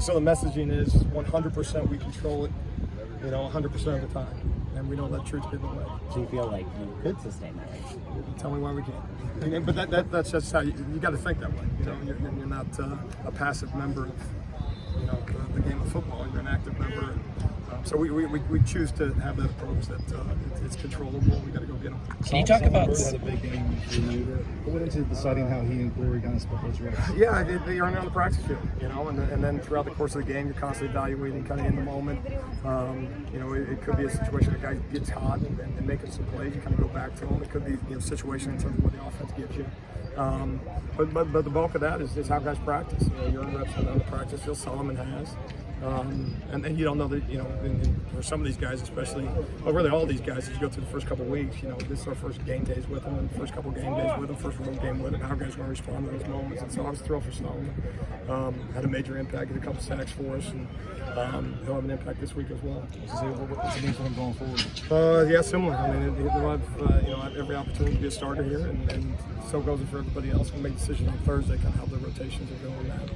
So the messaging is 100% we control it, 100% of the time. And we know that truth either way. So you feel like you could sustain that? Tell me why we can't. But that's just how you got to think that way. You're not a passive member of the game of football. You're an active member. So we choose to have that approach that it's controllable. We got to go get them. Can you talk about? Had a big game for you. What went into deciding how he and Corey kind of split those reps? Yeah, they earn it on the practice field, and then throughout the course of the game, you're constantly evaluating, kind of in the moment. It could be a situation where a guy gets hot and making some plays. You kind of go back to him. It could be a situation in terms of what the offense gives you. But the bulk of that is how guys practice. You're in reps on the practice field. Solomon has. And you don't know that, for some of these guys, especially, well, really all these guys, as you go through the first couple of weeks, this is our first game days with them, and the first couple of game days with them, first road game with them, how guys are going to respond to those moments. And so I was thrilled for Solomon. Had a major impact, had a couple sacks for us, and he'll have an impact this week as well. What's the game for him going forward? Yeah, similar. I mean, he'll have every opportunity to be a starter here, and so goes it for everybody else. We'll make decisions on Thursday, kind of how the rotations are going that.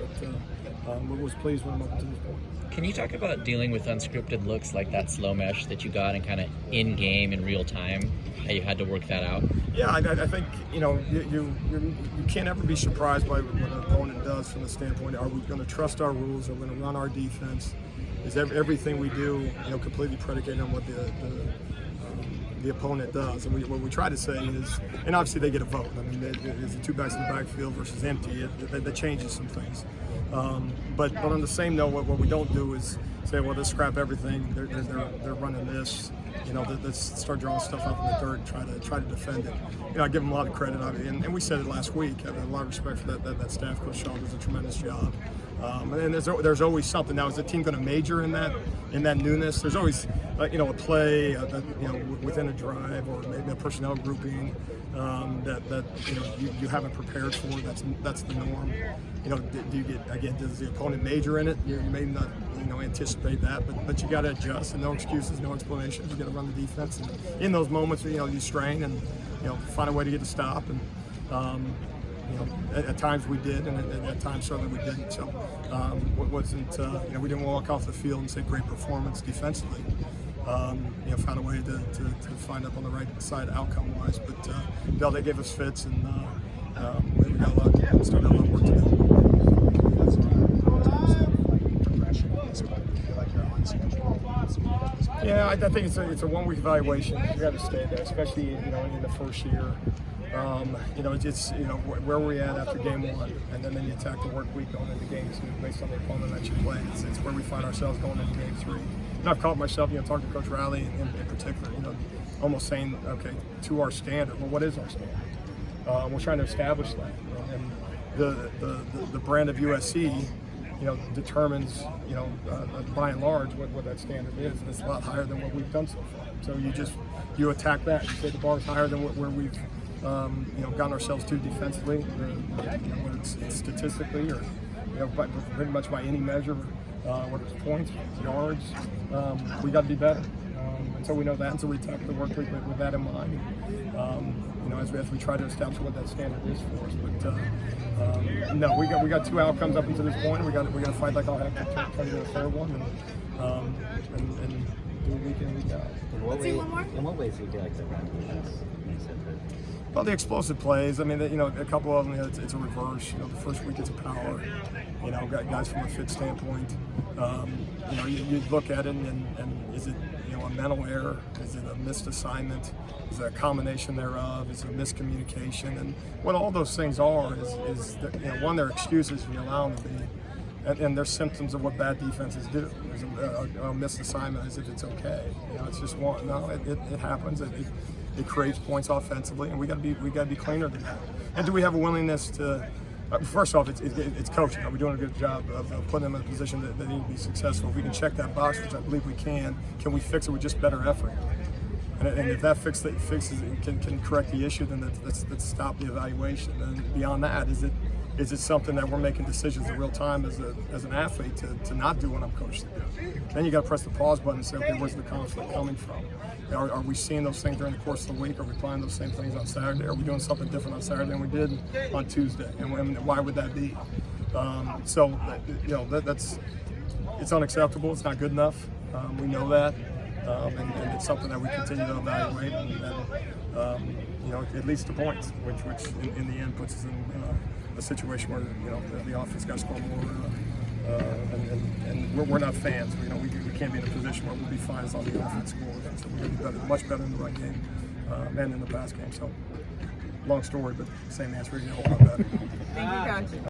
But we was pleased with him up to this point. Can you talk about dealing with unscripted looks like that slow mesh that you got and kind of in game in real time, how you had to work that out? Yeah, I think you can't ever be surprised by what an opponent does from the standpoint: are we going to trust our rules? Are we going to run our defense? Is everything we do completely predicated on what the opponent does? And what we try to say is, and obviously they get a vote. I mean, there's the two backs in the backfield versus empty. That changes some things. But on the same note, what we don't do is say, well, let's scrap everything. They're running this. Let's start drawing stuff out in the dirt and try to defend it. I give them a lot of credit, and we said it last week. I have a lot of respect for that staff. Coach Shaw does a tremendous job. And there's always something. Now, is the team going to major in that newness? There's always a play within a drive or maybe a personnel grouping that you haven't prepared for. That's the norm. Do you get does the opponent major in it? You may not anticipate that, but you got to adjust, and no excuses, no explanations. You got to run the defense, and in those moments you strain and find a way to get a stop. And at times we did, and at times certainly we didn't. So we didn't walk off the field and say great performance defensively. Found a way to find up on the right side outcome-wise. But they gave us fits, and we got a lot, still got a lot of work to do. Yeah, I think it's a 1 week evaluation. You got to stay there, especially in the first year. It's where we're at after game one, and then you attack the work week going into game two based on the opponent that you play. It's where we find ourselves going into game three. And I've caught myself, talking to Coach Riley in particular, almost saying, okay, to our standard. Well, what is our standard? We're trying to establish that, and the brand of USC, determines, by and large what that standard is, and it's a lot higher than what we've done so far. So you attack that. You say the bar's higher than where we've gotten ourselves to defensively, whether it's statistically or pretty much by any measure, whether it's points, yards, we got to be better. And so we know that, and so we attack the work week with that in mind. As we try to establish what that standard is for us. But no, we got two outcomes up until this point. And we got to fight like all heck to try to get a third one, and do a week in, week out. In what ways do you feel like the run defense makes it? Well, the explosive plays. I mean, a couple of them. It's a reverse. The first week it's a power. Guys from a fit standpoint. You look at it and is it a mental error? Is it a missed assignment? Is it a combination thereof? Is it a miscommunication? And what all those things are is that, one, they're excuses if you allow them to be, and they're symptoms of what bad defenses do. There's a missed assignment as if it's okay. It's just one. No, it happens. It creates points offensively, and we got to be cleaner than that. And do we have a willingness to? First off, it's coaching. Are we doing a good job of putting them in a position that they need to be successful? If we can check that box, which I believe we can we fix it with just better effort? And if that fixes it, can correct the issue, then let's stop the evaluation. And beyond that, is it something that we're making decisions in real time as an athlete to not do what I'm coached to do? Then you got to press the pause button and say, okay, where's the conflict coming from? Are we seeing those things during the course of the week? Are we applying those same things on Saturday? Are we doing something different on Saturday than we did on Tuesday? And why would that be? That's it's unacceptable. It's not good enough. We know that, and it's something that we continue to evaluate, and you know, it leads to points, which in the end puts us in a situation where, you know, the offense got to score more, and we're not fans. You know, we can't be in a position where we'll be fine as long as the offense scores. So we're going to be better, much better in the run game and in the pass game. So long story, but same answer. You know, a lot better. Thank you, Coach.